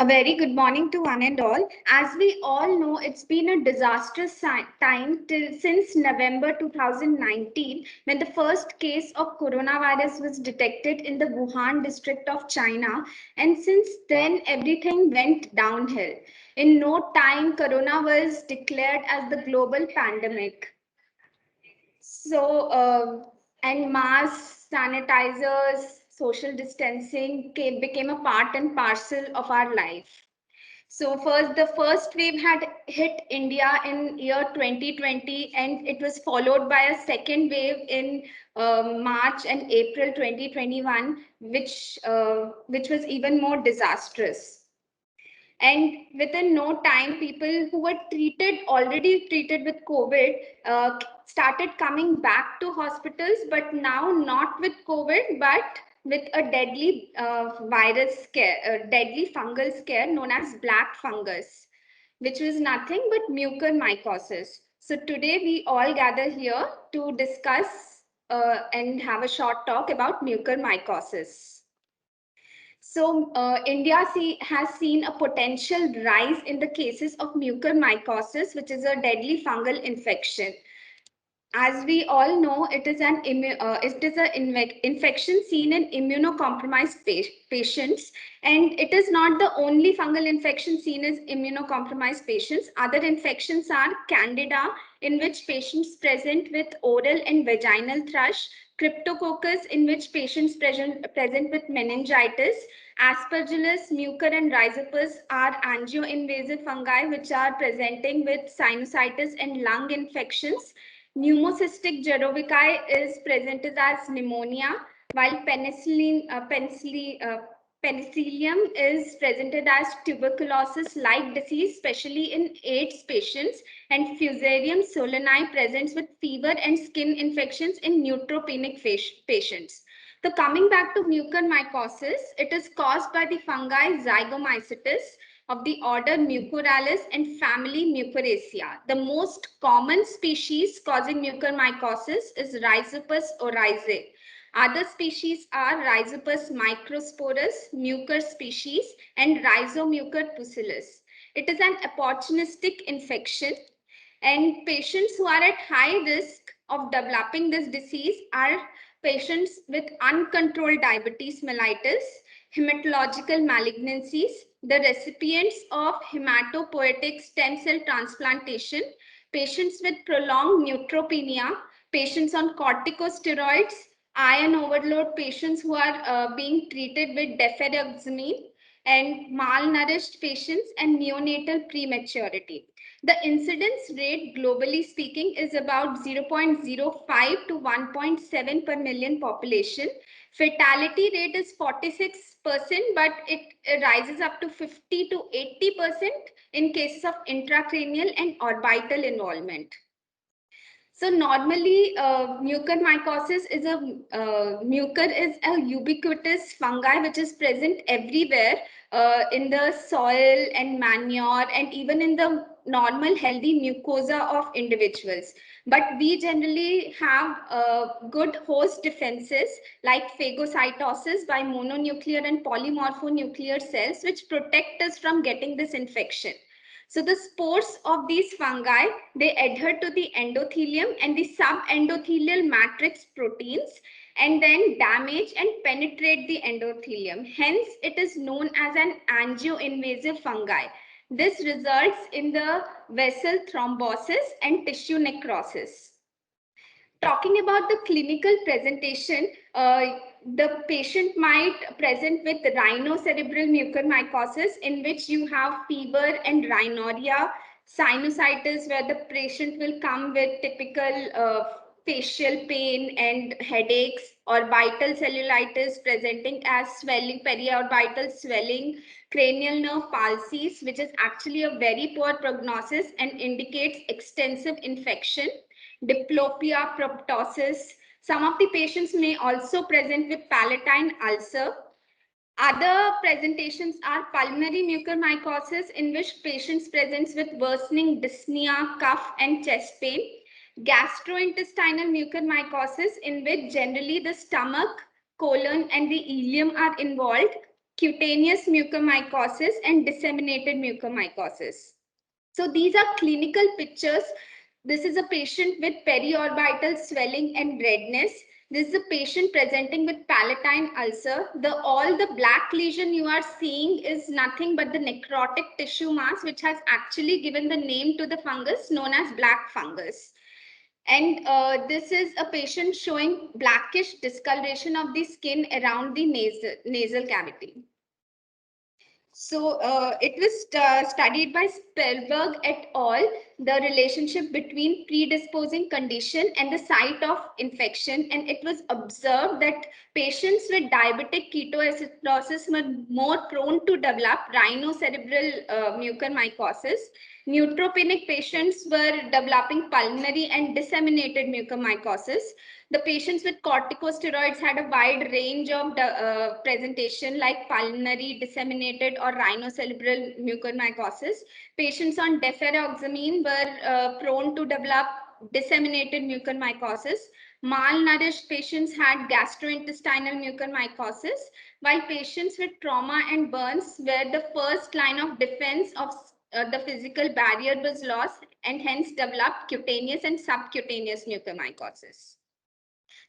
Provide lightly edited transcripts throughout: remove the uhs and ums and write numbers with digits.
A very good morning to one and all. As we all know, it's been a disastrous time since November 2019 when the first case of coronavirus was detected in the Wuhan district of China. And since then, everything went downhill. In no time, corona was declared as the global pandemic. So, and mask sanitizers, social distancing became a part and parcel of our life. So first, the first wave had hit India in year 2020, and it was followed by a second wave in March and April 2021, which was even more disastrous. And within no time, people who were already treated with COVID, started coming back to hospitals, but now not with COVID, but with a deadly virus scare, a deadly fungal scare known as black fungus, which was nothing but mucormycosis. So today we all gather here to discuss and have a short talk about mucormycosis. So has seen a potential rise in the cases of mucormycosis, which is a deadly fungal infection. As we all know, it is an infection seen in immunocompromised patients, and it is not the only fungal infection seen in immunocompromised patients. Other infections are Candida, in which patients present with oral and vaginal thrush, Cryptococcus, in which patients present with meningitis, Aspergillus, Mucor, and Rhizopus are angio-invasive fungi which are presenting with sinusitis and lung infections. Pneumocystic Jerovicae is presented as pneumonia, while penicillium is presented as tuberculosis-like disease, especially in AIDS patients, and Fusarium solani presents with fever and skin infections in neutropenic patients. So coming back to mucormycosis, it is caused by the fungi Zygomycetes of the order Mucorales and family Mucoracea. The most common species causing mucormycosis is Rhizopus oryzae. Other species are Rhizopus microsporus, Mucor species, and Rhizomucor pusillus. It is an opportunistic infection, and patients who are at high risk of developing this disease are patients with uncontrolled diabetes mellitus, hematological malignancies, the recipients of hematopoietic stem cell transplantation, patients with prolonged neutropenia, patients on corticosteroids, iron overload patients who are being treated with deferoxamine, and malnourished patients and neonatal prematurity. The incidence rate, globally speaking, is about 0.05 to 1.7 per million population. Fatality rate is 46%, but it rises up to 50 to 80% in cases of intracranial and orbital involvement. So normally, mucormycosis is mucor is a ubiquitous fungi which is present everywhere in the soil and manure and even in the normal healthy mucosa of individuals. But we generally have good host defenses like phagocytosis by mononuclear and polymorphonuclear cells, which protect us from getting this infection. So the spores of these fungi, they adhere to the endothelium and the subendothelial matrix proteins and then damage and penetrate the endothelium. Hence, it is known as an angio-invasive fungi. This results in the vessel thrombosis and tissue necrosis. Talking about the clinical presentation, the patient might present with rhinocerebral mucormycosis, in which you have fever and rhinorrhea, sinusitis, where the patient will come with typical facial pain and headaches, orbital cellulitis presenting as swelling, periorbital swelling, cranial nerve palsies, which is actually a very poor prognosis and indicates extensive infection, diplopia, proptosis. Some of the patients may also present with palatine ulcer. Other presentations are pulmonary mucormycosis, in which patients present with worsening dyspnea, cough, and chest pain. Gastrointestinal mucormycosis, in which generally the stomach, colon, and the ileum are involved. cutaneous mucormycosis, and disseminated mucormycosis. So these are clinical pictures. This is a patient with periorbital swelling and redness. This is a patient presenting with palatine ulcer. All the black lesion you are seeing is nothing but the necrotic tissue mass, which has actually given the name to the fungus known as black fungus. And this is a patient showing blackish discoloration of the skin around the nasal cavity. So it was studied by Spellberg et al., the relationship between predisposing condition and the site of infection. And it was observed that patients with diabetic ketoacidosis were more prone to develop rhinocerebral mucormycosis. Neutropenic patients were developing pulmonary and disseminated mucormycosis. The patients with corticosteroids had a wide range of presentation like pulmonary, disseminated, or rhinocerebral mucormycosis. Patients on deferoxamine were prone to develop disseminated mucormycosis. Malnourished patients had gastrointestinal mucormycosis, while patients with trauma and burns were the first line of defense of the physical barrier was lost and hence developed cutaneous and subcutaneous mucormycosis.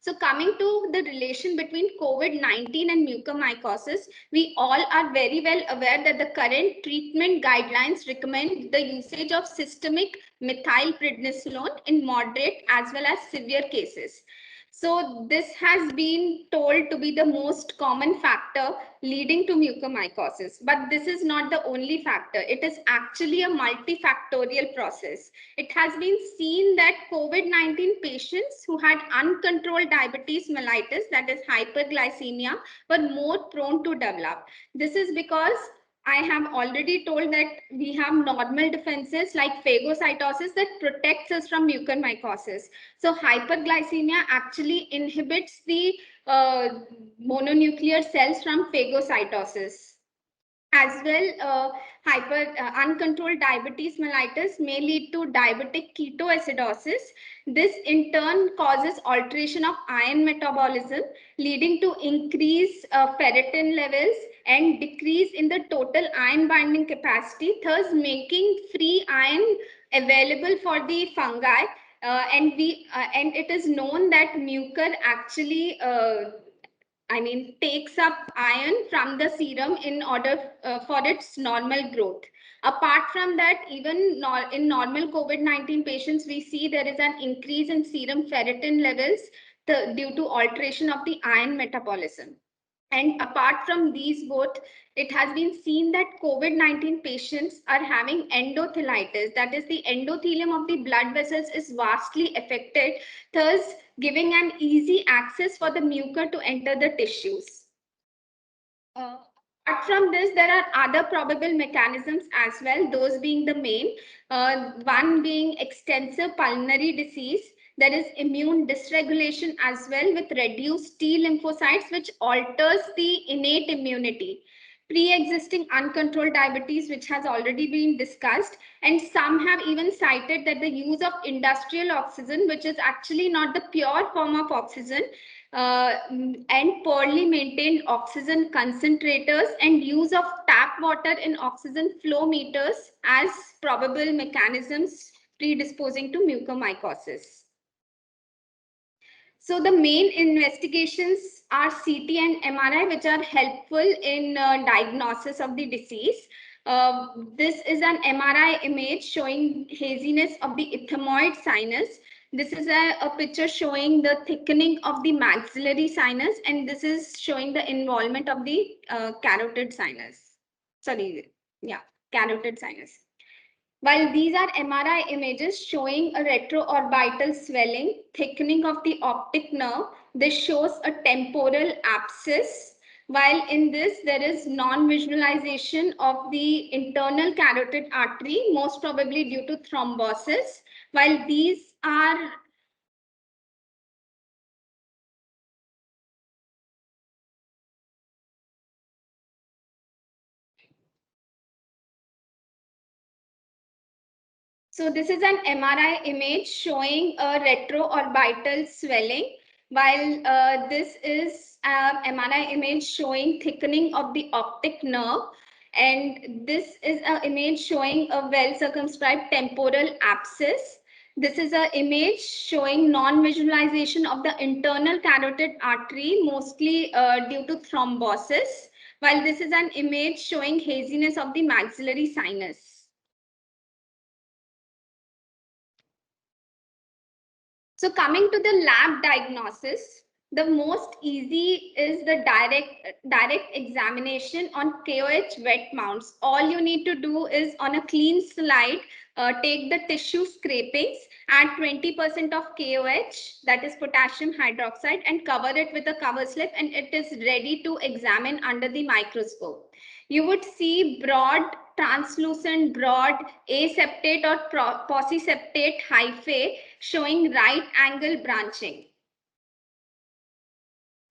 So coming to the relation between COVID-19 and mucormycosis, we all are very well aware that the current treatment guidelines recommend the usage of systemic methylprednisolone in moderate as well as severe cases. So this has been told to be the most common factor leading to mucormycosis, but this is not the only factor. It is actually a multifactorial process. It has been seen that COVID-19 patients who had uncontrolled diabetes mellitus, that is hyperglycemia, were more prone to develop. This is because I have already told that we have normal defenses like phagocytosis that protects us from mucormycosis. So hyperglycemia actually inhibits the mononuclear cells from phagocytosis. As well, uncontrolled diabetes mellitus may lead to diabetic ketoacidosis. This in turn causes alteration of iron metabolism, leading to increase ferritin levels and decrease in the total iron binding capacity, thus making free iron available for the fungi. And it is known that mucor actually takes up iron from the serum in order for its normal growth. Apart from that, even in normal COVID-19 patients, we see there is an increase in serum ferritin levels due to alteration of the iron metabolism. And apart from these both, it has been seen that COVID-19 patients are having endothelitis. That is, the endothelium of the blood vessels is vastly affected, thus giving an easy access for the mucor to enter the tissues. Apart from this, there are other probable mechanisms as well, those being the main. One being extensive pulmonary disease. There is immune dysregulation as well with reduced T lymphocytes, which alters the innate immunity. Pre-existing uncontrolled diabetes, which has already been discussed, and some have even cited that the use of industrial oxygen, which is actually not the pure form of oxygen, and poorly maintained oxygen concentrators and use of tap water in oxygen flow meters as probable mechanisms predisposing to mucormycosis. So the main investigations are CT and MRI, which are helpful in diagnosis of the disease. This is an MRI image showing haziness of the ethmoid sinus. This is a picture showing the thickening of the maxillary sinus, and this is showing the involvement of the carotid sinus. Sorry, yeah, carotid sinus. While these are MRI images showing a retroorbital swelling, thickening of the optic nerve, this shows a temporal abscess. While in this, there is non-visualization of the internal carotid artery, most probably due to thrombosis. While these are So this is an MRI image showing a retroorbital swelling. while this is an MRI image showing thickening of the optic nerve, and this is an image showing a well circumscribed temporal abscess. This is an image showing non-visualization of the internal carotid artery, mostly due to thrombosis, while this is an image showing haziness of the maxillary sinus. So coming to the lab diagnosis, the most easy is the direct examination on KOH wet mounts. All you need to do is on a clean slide, take the tissue scrapings, add 20% of KOH, that is potassium hydroxide, and cover it with a cover slip, and it is ready to examine under the microscope. You would see broad, translucent, broad aseptate or pauciseptate hyphae showing right angle branching.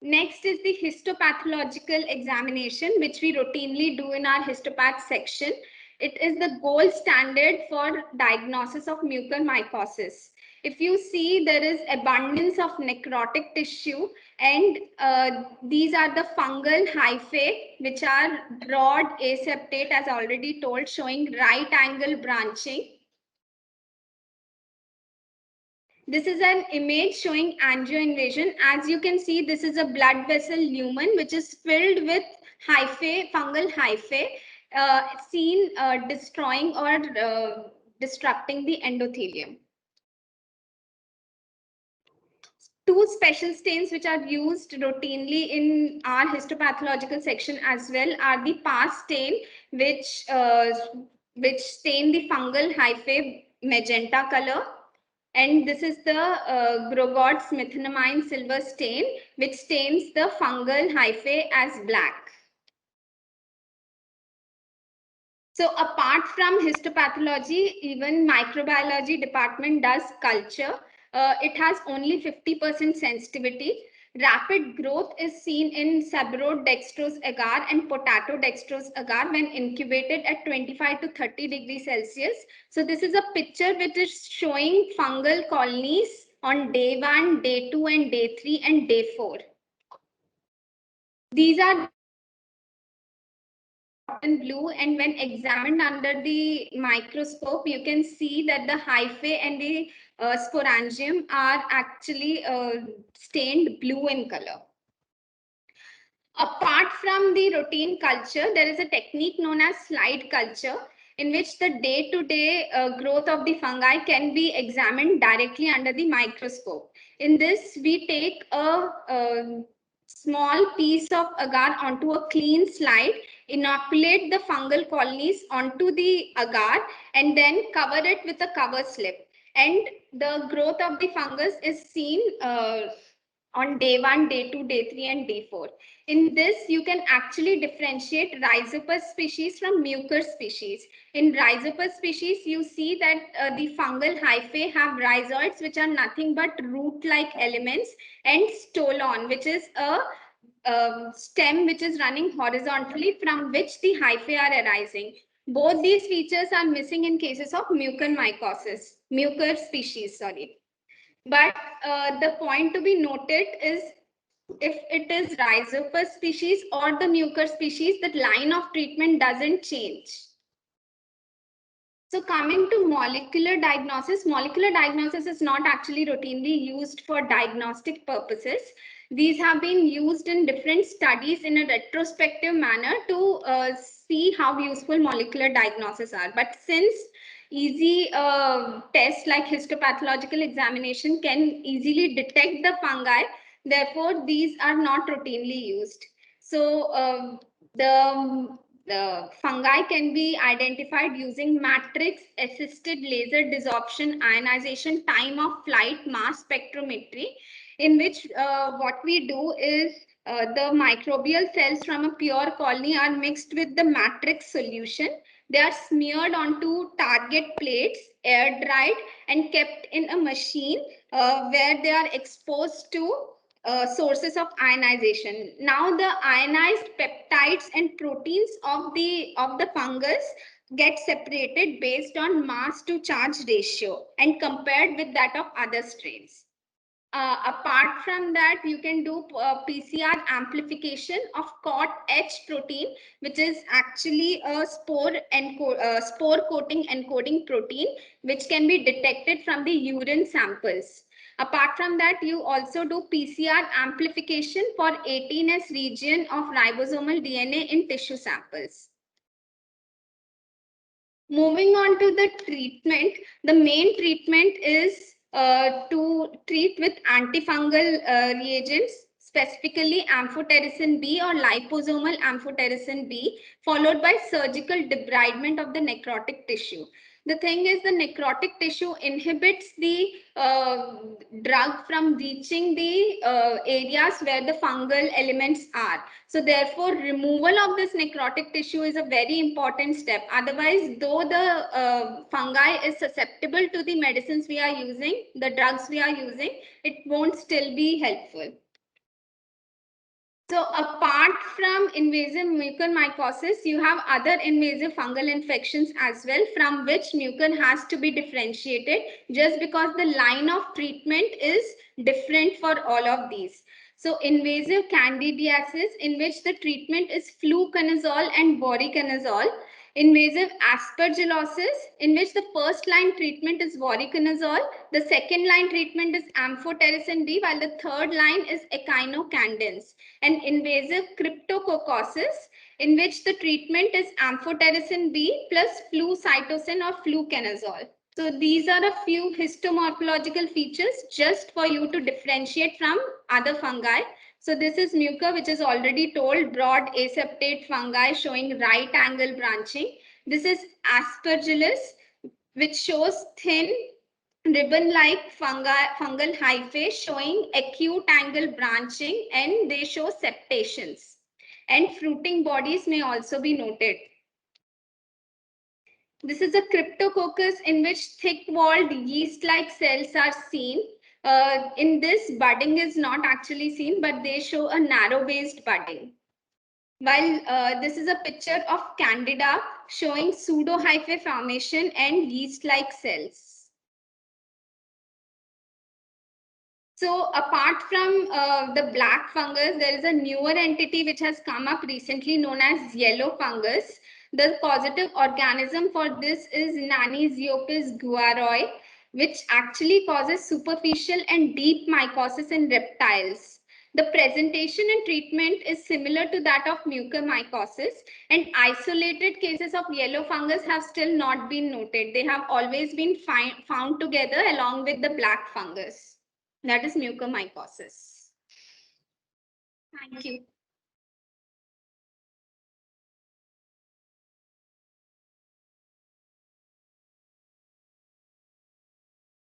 Next is the histopathological examination, which we routinely do in our histopath section. It is the gold standard for diagnosis of mucormycosis. If you see, there is abundance of necrotic tissue, and these are the fungal hyphae, which are broad aseptate, as already told, showing right angle branching. This is an image showing angioinvasion. As you can see, this is a blood vessel lumen which is filled with hyphae, fungal hyphae, seen destroying or destructing the endothelium. Two special stains which are used routinely in our histopathological section as well are the PAS stain, which stain the fungal hyphae magenta color. And this is the Grogod's methenamine silver stain, which stains the fungal hyphae as black. So apart from histopathology, even microbiology department does culture. It has only 50% sensitivity. Rapid growth is seen in sabrodextrose agar and potato dextrose agar when incubated at 25 to 30 degrees Celsius. So this is a picture which is showing fungal colonies on day 1, day 2, and day 3, and day 4. These are blue, and when examined under the microscope, you can see that the hyphae and the sporangium are actually stained blue in color. Apart from the routine culture, there is a technique known as slide culture, in which the day-to-day growth of the fungi can be examined directly under the microscope. In this, we take a small piece of agar onto a clean slide, inoculate the fungal colonies onto the agar, and then cover it with a cover slip. And the growth of the fungus is seen on day 1, day 2, day 3, and day 4. In this, you can actually differentiate Rhizopus species from Mucor species. In Rhizopus species, you see that the fungal hyphae have rhizoids, which are nothing but root-like elements, and stolon, which is a stem which is running horizontally, from which the hyphae are arising. Both these features are missing in cases of mucormycosis, Mucor species, sorry. But the point to be noted is, if it is Rhizopus species or the Mucor species, that line of treatment doesn't change. So coming to molecular diagnosis is not actually routinely used for diagnostic purposes. These have been used in different studies in a retrospective manner to see how useful molecular diagnosis are. But since easy tests like histopathological examination can easily detect the fungi, therefore these are not routinely used. So the fungi can be identified using matrix assisted laser desorption ionization time of flight mass spectrometry, in which what we do is the microbial cells from a pure colony are mixed with the matrix solution. They are smeared onto target plates, air dried, and kept in a machine where they are exposed to sources of ionization. Now the ionized peptides and proteins of the fungus get separated based on mass to charge ratio and compared with that of other strains. Apart from that, you can do PCR amplification of COT-H protein, which is actually a spore coating encoding protein, which can be detected from the urine samples. Apart from that, you also do PCR amplification for 18S region of ribosomal DNA in tissue samples. Moving on to the treatment, the main treatment is to treat with antifungal reagents, specifically amphotericin B or liposomal amphotericin B, followed by surgical debridement of the necrotic tissue. The thing is, the necrotic tissue inhibits the drug from reaching the areas where the fungal elements are. So therefore, removal of this necrotic tissue is a very important step. Otherwise, though the fungi is susceptible to the medicines we are using, the drugs we are using, it won't still be helpful. So apart from invasive mucormycosis, you have other invasive fungal infections as well, from which mucor has to be differentiated just because the line of treatment is different for all of these. So invasive candidiasis, in which the treatment is fluconazole and voriconazole. Invasive aspergillosis, in which the first line treatment is voriconazole, the second line treatment is amphotericin B, while the third line is echinocandins. And invasive cryptococcosis, in which the treatment is amphotericin B plus flucytosine or fluconazole. So these are a few histomorphological features just for you to differentiate from other fungi. So this is mucor, which is already told, broad aseptate fungi showing right angle branching. This is Aspergillus, which shows thin ribbon-like fungal hyphae showing acute angle branching, and they show septations. And fruiting bodies may also be noted. This is a cryptococcus in which thick-walled yeast-like cells are seen. In this, budding is not actually seen, but they show a narrow-based budding. While this is a picture of Candida showing pseudohyphae formation and yeast-like cells. So apart from the black fungus, there is a newer entity which has come up recently known as yellow fungus. The causative organism for this is Naniziopis guaroi, which actually causes superficial and deep mycosis in reptiles. The presentation and treatment is similar to that of mucormycosis, and isolated cases of yellow fungus have still not been noted. They have always been found together along with the black fungus. That is mucormycosis. Thank you.